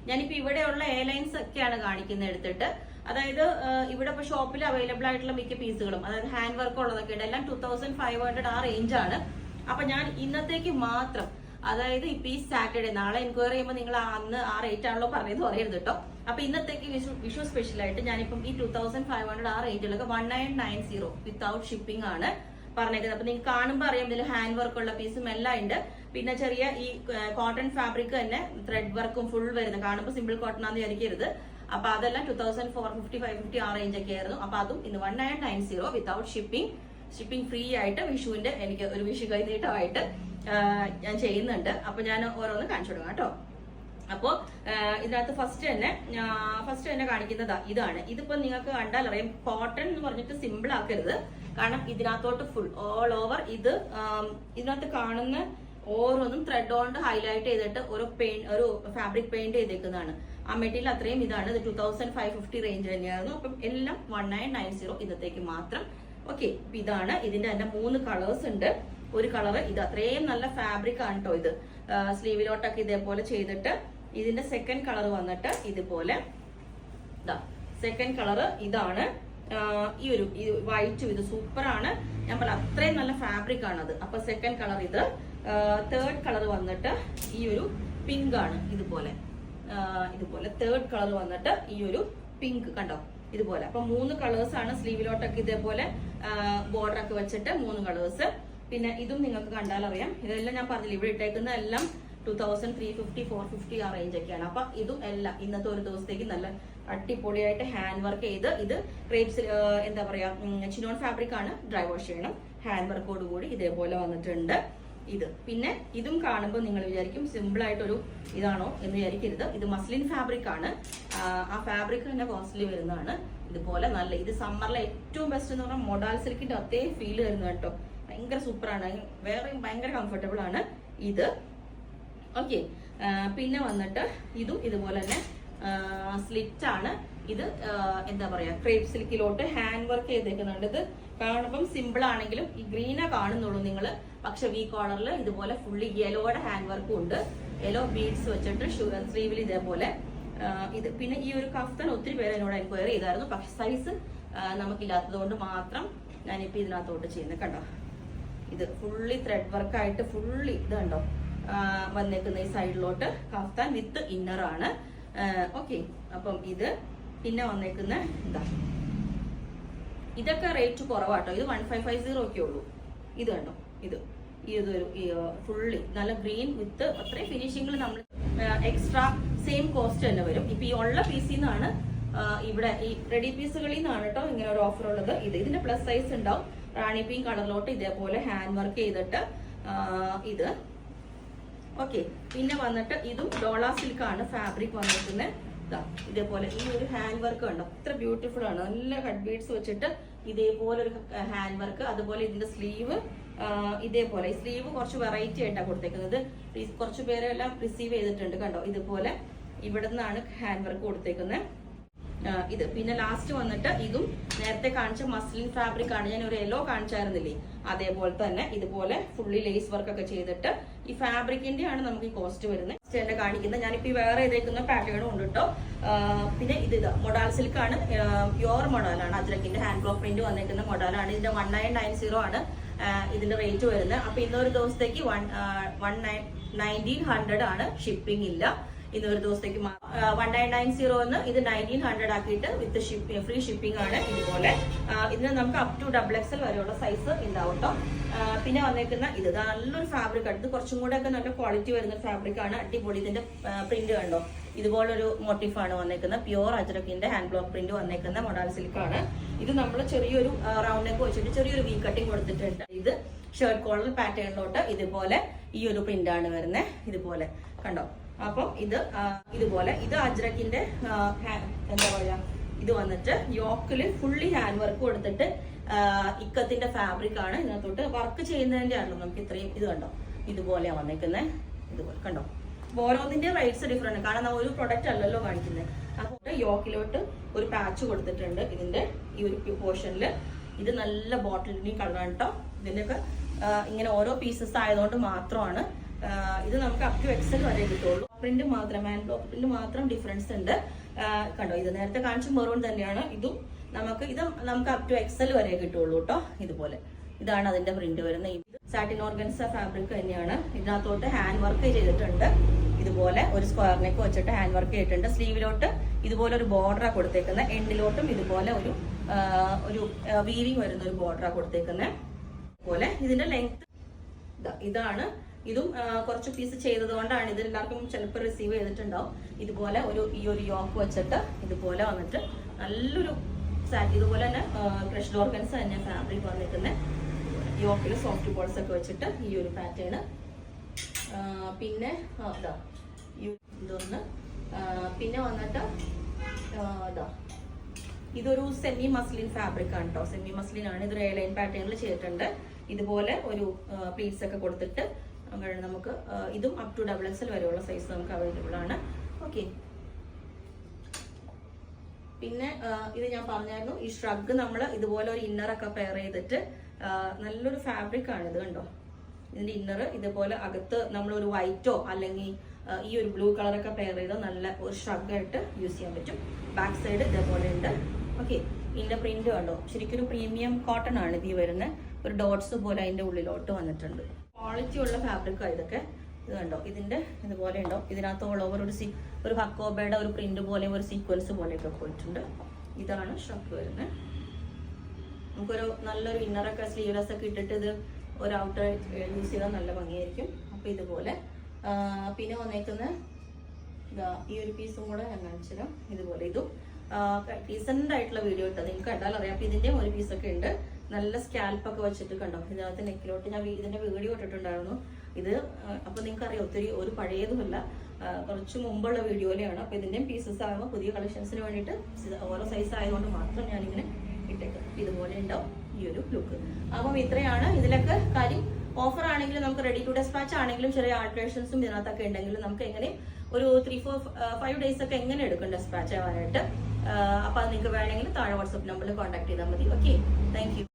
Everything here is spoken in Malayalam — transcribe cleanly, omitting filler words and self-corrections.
ഞാനിപ്പോ ഇവിടെയുള്ള എയർലൈൻസ് ഒക്കെയാണ് കാണിക്കുന്നത് എടുത്തിട്ട്. അതായത് ഇവിടെ ഇപ്പൊ ഷോപ്പിൽ അവൈലബിൾ ആയിട്ടുള്ള മിക്ക പീസുകളും, അതായത് ഹാൻഡ് വർക്ക് ഉള്ളതൊക്കെ ഉണ്ട്, എല്ലാം 2500 ആ റേഞ്ച് ആണ്. അപ്പൊ ഞാൻ ഇന്നത്തേക്ക് മാത്രം, അതായത് ഇപ്പൊ ഈ സാറ്റർഡേ, നാളെ എൻക്വയറി ചെയ്യുമ്പോൾ നിങ്ങൾ അന്ന് ആ റേറ്റ് ആണല്ലോ പറയുന്നത് പറയരുത് കേട്ടോ. അപ്പൊ ഇന്നത്തേക്ക് വിഷു സ്പെഷ്യൽ ആയിട്ട് ഞാനിപ്പം ഈ 2500 ആ റേഞ്ചിലൊക്കെ 1990 വിത്തൗട്ട് ഷിപ്പിംഗ് ആണ് പറഞ്ഞേക്കുന്നത്. അപ്പൊ നിങ്ങൾക്ക് കാണുമ്പോൾ അറിയാം ഇതിൽ ഹാൻഡ് വർക്ക് ഉള്ള പീസും എല്ലാം ഉണ്ട്. പിന്നെ ചെറിയ ഈ കോട്ടൺ ഫാബ്രിക് തന്നെ ത്രെഡ് വർക്കും ഫുൾ വരുന്നത്, കാണുമ്പോൾ സിമ്പിൾ കോട്ടൺ ആണെന്ന് വിചാരിക്കരുത്. അപ്പൊ അതെല്ലാം 2450, 550 ആ റേഞ്ച് ഒക്കെ ആയിരുന്നു. അപ്പൊ അതും ഇന്ന് 1990 വിത്തൗട്ട് ഷിപ്പിംഗ് ഫ്രീ ആയിട്ട് വിഷുവിന്റെ എനിക്ക് ഒരു വിഷു കൈനീട്ടമായിട്ട് ഞാൻ ചെയ്യുന്നുണ്ട്. അപ്പൊ ഞാൻ ഓരോന്ന് കാണിച്ചു കൊടുക്കാം കേട്ടോ. അപ്പോ ഇതിനകത്ത് ഫസ്റ്റ് തന്നെ കാണിക്കുന്നത് ഇതാണ്. ഇതിപ്പോ നിങ്ങൾക്ക് കണ്ടാൽ അറിയാം, കോട്ടൺ എന്ന് പറഞ്ഞിട്ട് സിമ്പിൾ ആക്കരുത്. കാരണം ഇതിനകത്തോട്ട് ഫുൾ ഓൾ ഓവർ ഇതിനകത്ത് കാണുന്ന ഓരോന്നും ത്രെഡ് കൊണ്ട് ഹൈലൈറ്റ് ചെയ്തിട്ട് ഒരു ഫാബ്രിക് പെയിന്റ് ചെയ്തേക്കുന്നതാണ്. ആ മെറ്റീരിയൽ അത്രയും ഇതാണ്. ഇത് 2550 റേഞ്ച് തന്നെയായിരുന്നു. അപ്പം എല്ലാം 1990 ഇന്നത്തേക്ക് മാത്രം. ഓക്കെ, ഇതാണ് ഇതിന്റെ തന്നെ 3 കളേഴ്സ് ഉണ്ട്. ഒരു കളർ ഇത് അത്രയും നല്ല ഫാബ്രിക് ആണ് കേട്ടോ. ഇത് സ്ലീവിലോട്ടൊക്കെ ഇതേപോലെ ചെയ്തിട്ട് ഇതിന്റെ സെക്കൻഡ് കളർ വന്നിട്ട് ഇതുപോലെ, സെക്കൻഡ് കളർ ഇതാണ്. ഈ വൈറ്റും ഇത് സൂപ്പർ ആണ്. ഞാൻ പറഞ്ഞ അത്രയും നല്ല ഫാബ്രിക് ആണത്. അപ്പൊ സെക്കൻഡ് കളർ ഇത്. തേർഡ് കളർ വന്നിട്ട് ഈ ഒരു പിങ്ക് ആണ്. ഇതുപോലെ തേർഡ് കളർ വന്നിട്ട് ഈ ഒരു പിങ്ക് കണ്ടോ, ഇതുപോലെ. അപ്പൊ 3 കളേഴ്സ് ആണ്. സ്ലീവിലോട്ടൊക്കെ ഇതേപോലെ ബോർഡർ ഒക്കെ വെച്ചിട്ട് 3 കളേഴ്സ്. പിന്നെ ഇതും നിങ്ങൾക്ക് കണ്ടാൽ അറിയാം, ഇതെല്ലാം ഞാൻ പറഞ്ഞില്ല, ഇവിടെ ഇട്ടേക്കുന്ന എല്ലാം 2350, 450 ആ റേഞ്ച് ഒക്കെയാണ്. അപ്പൊ ഇതും എല്ലാം ഇന്നത്തെ ഒരു ദിവസത്തേക്ക് നല്ല അടിപൊളിയായിട്ട് ഹാൻഡ് വർക്ക് ചെയ്ത്, ഇത് ക്രേപ്സ് എന്താ പറയാ, ചിനോൺ ഫാബ്രിക് ആണ്. ഡ്രൈ വാഷ് ചെയ്യണം. ഹാൻഡ് വർക്കോട് കൂടി ഇതേപോലെ വന്നിട്ടുണ്ട്. ഇത് പിന്നെ ഇതും കാണുമ്പോൾ നിങ്ങൾ വിചാരിക്കും സിമ്പിൾ ആയിട്ടൊരു ഇതാണോ എന്ന് വിചാരിക്കരുത്. ഇത് മസ്ലിൻ ഫാബ്രിക് ആണ്. ആ ഫാബ്രിക് തന്നെ കോസ്റ്റ്ലി വരുന്നതാണ്. ഇതുപോലെ നല്ല, ഇത് സമ്മറിലെ ഏറ്റവും ബെസ്റ്റ് എന്ന് പറഞ്ഞാൽ മൊഡാൽ സിൽക്കിന്റെ അതേ ഫീൽ വരുന്നത് കേട്ടോ. ഭയങ്കര സൂപ്പറാണ്, വേറെ ഭയങ്കര കംഫർട്ടബിൾ ആണ് ഇത്. ഓക്കെ, പിന്നെ വന്നിട്ട് ഇതും ഇതുപോലെ തന്നെ സ്ലിറ്റ് ആണ്. ഇത് എന്താ പറയാ, ക്രേപ്പ് സിൽക്കിലോട്ട് ഹാൻഡ് വർക്ക് ചെയ്തേക്കുന്നുണ്ട്. ഇത് കാണുമ്പം സിമ്പിൾ ആണെങ്കിലും ഈ ഗ്രീനാ കാണുന്നുള്ളൂ നിങ്ങൾ. പക്ഷെ വി കോളറിൽ ഇതുപോലെ ഫുള്ളി യെലോയുടെ ഹാൻഡ് വർക്കും ഉണ്ട്. യെല്ലോ ബീഡ്സ് വെച്ചിട്ട് സ്ലീവിൽ ഇതേപോലെ ഇത്. പിന്നെ ഈ ഒരു കഫ്താൻ ഒത്തിരി പേര് എന്നോട് എൻക്വയറി ചെയ്തായിരുന്നു. പക്ഷെ സൈസ് നമുക്കില്ലാത്തത് കൊണ്ട് മാത്രം ഞാനിപ്പോൾ ഇതിനകത്തോട്ട് ചെയ്യുന്നത് കണ്ടോ. ഇത് ഫുള്ളി ത്രെഡ് വർക്കായിട്ട് ഫുള്ളി ഇത് കണ്ടോ വന്നേക്കുന്ന ഈ സൈഡിലോട്ട് കഫ്താൻ വിത്ത് ഇന്നർ ആണ്. ഓക്കെ, അപ്പം ഇത് പിന്നെ വന്നേക്കുന്ന ഇതൊക്കെ റേറ്റ് കുറവാട്ടോ. ഇത് 1550 ഒക്കെ ഉള്ളൂ. ഇത് കണ്ടോ, ഇതൊരു ഫുള്ളി നല്ല ഗ്രീൻ വിത്ത് അത്രയും ഫിനിഷിംഗിൽ നമ്മൾ എക്സ്ട്രാ സെയിം കോസ്റ്റ് തന്നെ വരും. ഇപ്പൊ ഈ ഉള്ള പീസിൽ നിന്നാണ്, ഇവിടെ ഈ റെഡി പീസുകളിൽ നിന്നാണ് കേട്ടോ ഇങ്ങനെ ഒരു ഓഫർ ഉള്ളത്. ഇതിന്റെ പ്ലസ് സൈസ് ഉണ്ടാവും. റാണി പിങ്ക് കളറിലോട്ട് ഇതേപോലെ ഹാൻഡ് വർക്ക് ചെയ്തിട്ട് ഇത്. ഓക്കെ, പിന്നെ വന്നിട്ട് ഇതും ഡോള സിൽക്ക് ആണ് ഫാബ്രിക് വന്നിരിക്കുന്നത്. ഇതേപോലെ ഈ ഒരു ഹാൻഡ് വർക്ക് കണ്ടോ, അത്ര ബ്യൂട്ടിഫുൾ ആണ്. നല്ല കട്ട് ബീഡ്സ് വെച്ചിട്ട് ഇതേപോലെ ഒരു ഹാൻഡ് വർക്ക്. അതുപോലെ ഇതിന്റെ സ്ലീവ് ഇതേപോലെ, ഈ സ്ലീവ് കുറച്ച് വെറൈറ്റി ആയിട്ടാണ് കൊടുത്തേക്കുന്നത്. കുറച്ച് പേരെല്ലാം റിസീവ് ചെയ്തിട്ടുണ്ട് കണ്ടോ. ഇതുപോലെ ഇവിടെ നിന്നാണ് ഹാൻഡ് വർക്ക് കൊടുത്തേക്കുന്നത്. ഇത് പിന്നെ ലാസ്റ്റ് വന്നിട്ട് ഇതും നേരത്തെ കാണിച്ച മസ്ലിൻ ഫാബ്രിക് ആണ്. ഞാൻ ഒരു യെല്ലോ കാണിച്ചായിരുന്നില്ലേ, അതേപോലെ തന്നെ ഇതുപോലെ ഫുള്ളി ലേസ് വർക്ക് ഒക്കെ ചെയ്തിട്ട് ഈ ഫാബ്രിക്കിന്റെ ആണ് നമുക്ക് ഈ കോസ്റ്റ് വരുന്നത്. എന്നെ കാണിക്കുന്നത് ഞാനിപ്പോ വേറെ ചെയ്തേക്കുന്ന പാറ്റേണും ഉണ്ട് കേട്ടോ. പിന്നെ ഇത് മൊഡാൽ സിൽക്ക് ആണ്, പ്യുവർ മൊഡാലാണ്. അജ്രക്കിന്റെ ഹാൻഡ് ബ്ലോക്ക് പ്രിന്റ് വന്നേക്കുന്ന മൊഡാലാണ്. ഇതിന്റെ 1990 ആണ് ഇതിന്റെ റേറ്റ് വരുന്നത്. അപ്പൊ ഇന്നൊരു ദിവസത്തേക്ക് 1900 ആണ്. ഷിപ്പിംഗ് ഇല്ല ഇന്നൊരു ദിവസത്തേക്ക്. 1990 ഇത് 1900 ആക്കിയിട്ട് വിത്ത് ഫ്രീ ഷിപ്പിംഗ് ആണ്. ഇതുപോലെ ഇതിന് നമുക്ക് അപ് ടു XXL വരെയുള്ള സൈസ് ഉണ്ടാവും കേട്ടോ. പിന്നെ വന്നേക്കുന്ന ഇത് നല്ലൊരു ഫാബ്രിക് ആണ്. ഇത് കുറച്ചും കൂടെ ഒക്കെ നല്ല ക്വാളിറ്റി വരുന്ന ഫാബ്രിക് ആണ്. അടിപൊളി. ഇതിന്റെ പ്രിന്റ് കണ്ടോ, ഇതുപോലൊരു മോട്ടീഫാണ് വന്നേക്കുന്നത്. പ്യുവർ അജ്രക്കിന്റെ ഹാൻഡ് ബ്ലോക്ക് പ്രിന്റ് വന്നേക്കുന്ന മൊഡാൽ സിൽക്ക് ആണ്. ഇത് നമ്മൾ ചെറിയൊരു റൗണ്ട് നെക്ക് വെച്ചിട്ട് ചെറിയൊരു വി കട്ടിങ് കൊടുത്തിട്ടുണ്ട്. ഇത് ഷർട്ട് കോളർ പാറ്റേണിലോട്ട് ഇതുപോലെ ഈ ഒരു പ്രിന്റ് ആണ് വരുന്നത്. ഇതുപോലെ കണ്ടോ. അപ്പം ഇതുപോലെ ഇത് അജ്രക്കിന്റെ എന്താ പറയാ, ഇത് വന്നിട്ട് യോക്കില് ഫുള്ളി ഹാൻഡ് വർക്ക് കൊടുത്തിട്ട് ഇക്കത്തിന്റെ ഫാബ്രിക് ആണ്. ഇതിനകത്തോട്ട് വർക്ക് ചെയ്യുന്നതിന്റെ ആണല്ലോ നമുക്ക് ഇത്രയും. ഇത് കണ്ടോ, ഇതുപോലെയാണ് വന്നേക്കുന്നത്. ഇതുപോലെ കണ്ടോ. ഓരോന്നിന്റെ റേറ്റ്സ് ഡിഫറെന്റ്, കാരണം ഒരു പ്രൊഡക്റ്റ് അല്ലല്ലോ കാണിക്കുന്നത്. അപ്പോൾ യോക്കിലോട്ട് ഒരു പാച്ച് കൊടുത്തിട്ടുണ്ട് ഇതിന്റെ ഈ ഒരു പോർഷനിൽ. ഇത് നല്ല ബോട്ടിൽ ഗ്രീൻ കളറാണ് കേട്ടോ. ഇതിന്റെയൊക്കെ ഇങ്ങനെ ഓരോ പീസസ് ആയതുകൊണ്ട് മാത്രമാണ് ഇത് നമുക്ക് അപ് ടു എക്സൽ വരെ കിട്ടുള്ളൂ. പ്രിന്റ് മാത്രം, ഹാൻഡ് ബ്ലോക്ക് പ്രിന്റ് മാത്രം ഡിഫറൻസ് ഉണ്ട്. കണ്ടോ, ഇത് നേരത്തെ കാണിച്ച മെറൂൺ തന്നെയാണ് ഇതും. നമുക്ക് അപ് ടു എക്സൽ വരെ കിട്ടുള്ളൂ കേട്ടോ. ഇതുപോലെ ഇതാണ് അതിന്റെ പ്രിന്റ് വരുന്നത്. സാറ്റിൻ ഓർഗൻസ ഫാബ്രിക് തന്നെയാണ്. ഇതിനകത്തോട്ട് ഹാൻഡ് വർക്ക് ചെയ്തിട്ടുണ്ട്. ഇതുപോലെ ഒരു സ്ക്വയർ നെക്ക് വെച്ചിട്ട് ഹാൻഡ് വർക്ക് ചെയ്തിട്ടുണ്ട്. സ്ലീവിലോട്ട് ഇതുപോലെ ഒരു ബോർഡറാ കൊടുത്തേക്കുന്നത്. എൻഡിലോട്ടും ഇതുപോലെ ഒരു വീവിങ് വരുന്ന ഒരു ബോർഡറാ കൊടുത്തേക്കുന്നത്. അതുപോലെ ഇതിന്റെ ലെങ്ത് ഇതാണ്. ഇതും കുറച്ച് പീസ് ചെയ്തത് കൊണ്ടാണ് ഇത് എല്ലാവർക്കും ചിലപ്പോൾ റിസീവ് ചെയ്തിട്ടുണ്ടാവും. ഇതുപോലെ ഈ ഒരു യോക്ക് വെച്ചിട്ട് ഇതുപോലെ വന്നിട്ട് നല്ലൊരു സാറ്റ്, ഇതുപോലെ തന്നെ ക്രഷ്ഡ് ഓർഗൻസ് തന്നെ ഫാബ്രിക് വന്നിരിക്കുന്നത്. യോക്കിൽ സോഫ്റ്റ് ബോൾസ് ഒക്കെ വെച്ചിട്ട് ഈ ഒരു പാറ്റേൺ. പിന്നെ ഇതൊന്ന്, പിന്നെ വന്നിട്ട് ഇതൊരു സെമി മസ്ലിൻ ഫാബ്രിക് ആണ് കേട്ടോ. സെമി മസ്ലിൻ ആണ്. ഇതൊരു എയർലൈൻ പാറ്റേണിൽ ചെയ്തിട്ടുണ്ട്. ഇതുപോലെ ഒരു പ്ലീറ്റ്സ് ഒക്കെ കൊടുത്തിട്ട് നമുക്ക് ഇതും അപ് ടു XXL വരെയുള്ള സൈസ് നമുക്ക് അവൈലബിൾ ആണ്. ഓക്കെ, പിന്നെ ഇത് ഞാൻ പറഞ്ഞായിരുന്നു, ഈ ഷ്രഗ് നമ്മൾ ഇതുപോലെ ഒരു ഇന്നറൊക്കെ പെയർ ചെയ്തിട്ട് നല്ലൊരു ഫാബ്രിക് ആണ് ഇത്. കണ്ടോ, ഇതിന്റെ ഇന്നർ ഇതുപോലെ അകത്ത് നമ്മൾ ഒരു വൈറ്റോ അല്ലെങ്കിൽ ഈ ഒരു ബ്ലൂ കളറൊക്കെ പെയർ ചെയ്ത് നല്ല ഒരു ഷ്രഗ് ആയിട്ട് യൂസ് ചെയ്യാൻ പറ്റും. ബാക്ക് സൈഡ് ഇതേപോലെ ഉണ്ട്. ഓക്കെ, ഇതിന്റെ പ്രിന്റ് കണ്ടോ, ശരിക്കും ഒരു പ്രീമിയം കോട്ടൺ ആണ് ഇത് വരുന്നത്. ഒരു ഡോട്ട്സ് പോലെ അതിന്റെ ഉള്ളിലോട്ട് വന്നിട്ടുണ്ട്. ക്വാളിറ്റി ഉള്ള ഫാബ്രിക് ഇതൊക്കെ. ഇത് കണ്ടോ, ഇതിന്റെ ഇതുപോലെ ഉണ്ടോ, ഇതിനകത്ത് ഓൾ ഓവർ ഒരു ഹക്കോബയുടെ ഒരു പ്രിന്റ് പോലെയും ഒരു സീക്വൻസ് പോലെയൊക്കെ പോയിട്ടുണ്ട്. ഇതാണ് ഷ്രഗ് വരുന്നത്. നമുക്കൊരു നല്ലൊരു ഇന്നറൊക്കെ സ്ലീവ്ലെസ് ഒക്കെ ഇട്ടിട്ട് ഇത് ഒരു ഔട്ടർ യൂസ് ചെയ്താൽ നല്ല ഭംഗിയായിരിക്കും. അപ്പൊ ഇതുപോലെ പിന്നെ വന്നേക്കുന്ന ഈ ഒരു പീസും കൂടെ ഞാൻ കാണിച്ചുതരാം. ഇതുപോലെ ഇതും ഡീസെന്റ് ആയിട്ടുള്ള വീഡിയോ ഇട്ടത് നിങ്ങൾക്ക് കണ്ടാൽ അറിയാം. അപ്പൊ ഇതിന്റെ ഒരു പീസൊക്കെ ഉണ്ട്. നല്ല സ്കാൽപ്പൊക്കെ വെച്ചിട്ട് കണ്ടോ, ഇതിനകത്ത് നെക്കിലോട്ട് ഞാൻ ഇതിന്റെ വീഡിയോ ഇട്ടിട്ടുണ്ടായിരുന്നു. ഇത് അപ്പൊ നിങ്ങൾക്ക് അറിയാം, ഒത്തിരി ഒരു പഴയതുമല്ല, കുറച്ച് മുമ്പുള്ള വീഡിയോയിലാണ്. അപ്പൊ ഇതിന്റെയും പീസസ് ആകുമ്പോൾ പുതിയ കളക്ഷൻസിന് വേണ്ടിയിട്ട് ഓരോ സൈസ് ആയതുകൊണ്ട് മാത്രം ഞാനിങ്ങനെ ഇട്ടേക്കാം. ഇതുപോലെ ഉണ്ടാവും ഈ ഒരു ലുക്ക്. അപ്പം ഇത്രയാണ്. ഇതിലൊക്കെ കാര്യം ഓഫർ ആണെങ്കിലും നമുക്ക് റെഡി ടു ഡെസ്പാച്ച് ആണെങ്കിലും ചെറിയ ആൾട്രേഷൻസും ഇതിനകത്തൊക്കെ ഉണ്ടെങ്കിലും നമുക്ക് എങ്ങനെ ഒരു 3-4-5 ഡേയ്സ് ഒക്കെ എങ്ങനെ എടുക്കും ഡെസ്പാച്ച് ആവാനായിട്ട്. അപ്പൊ അത് നിങ്ങൾക്ക് വേണമെങ്കിൽ താഴെ വാട്സ്ആപ്പ് നമ്പറിൽ കോൺടാക്ട് ചെയ്താൽ മതി. Okay, thank you.